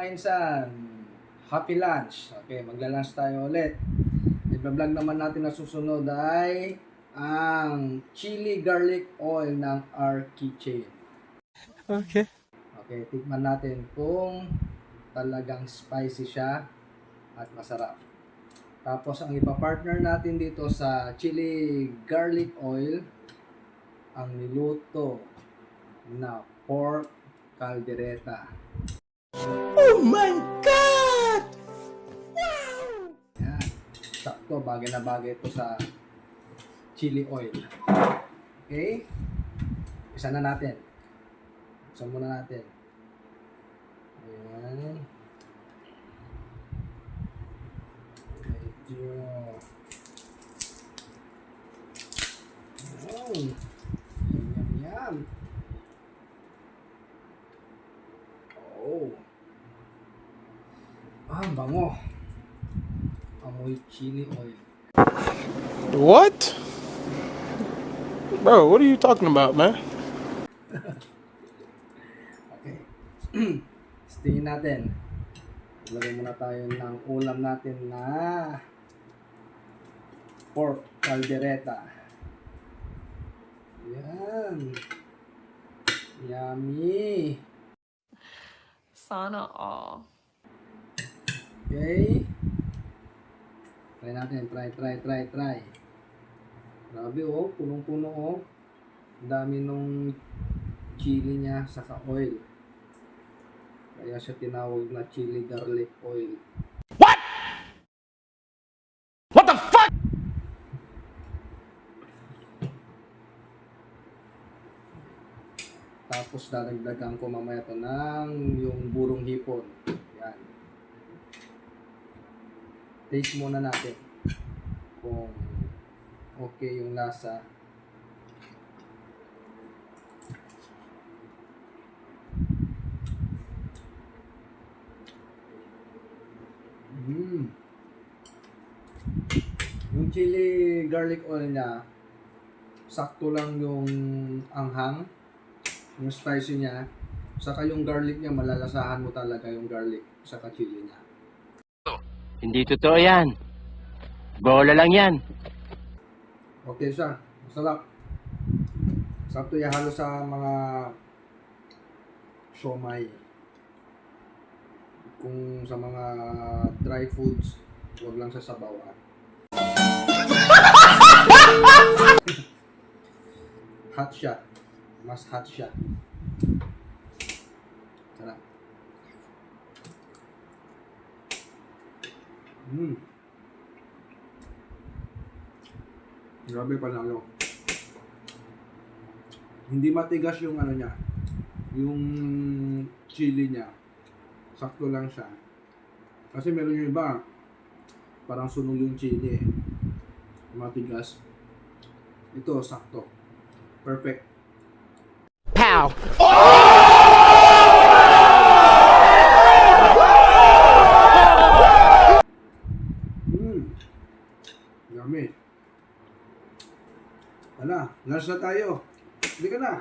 mga insan, happy lunch. Okay, magla-lunch tayo ulit. I-vlog naman natin na susunod ay ang chili garlic oil ng R Kitchen. Okay. Okay, tikman natin kung talagang spicy siya at masarap. Tapos ang ipa-partner natin dito sa chili garlic oil, ang niluto na pork caldereta. Oh my God! Yan. Sakto, bagay na bagay ito sa chili oil. Okay? Isa na natin. Isa muna natin. Ayan. Medyo. Ayan. Yum, yum. Oh. Ah, bango. Amoy chili oil. What? Bro, what are you talking about, man? Okay. Stingin natin. Lagyan muna tayo ng ulam natin na pork caldereta. Yan. Yummy. Sana all. Okay. Try natin. Try. Grabe oh. Punong-puno oh. Ang dami nung chili niya saka oil. Kaya siya tinawag na chili garlic oil. What the fuck? Tapos dadagdagan ko mamaya to ng yung burong hipon. Yan. Taste muna natin kung okay yung lasa. Yung chili garlic oil niya, sakto lang yung anghang, yung spicy niya, saka yung garlic niya, malalasahan mo talaga yung garlic saka chili niya. Hindi totoo yan. Bola lang yan. Okay siya, masarap. Sakto ihalo sa mga siomay. Kung sa mga dry foods, huwag lang sa sabawan. Hot siya. Mas hot siya. Sarap. Grabe panalo. Hindi matigas yung ano niya. Yung chili niya. Sakto lang siya. Kasi meron yung iba, parang sunog yung chili eh. Matigas. Ito, sakto. Perfect. Pow! Yummy. Ano, lunch na tayo. Hindi ka na.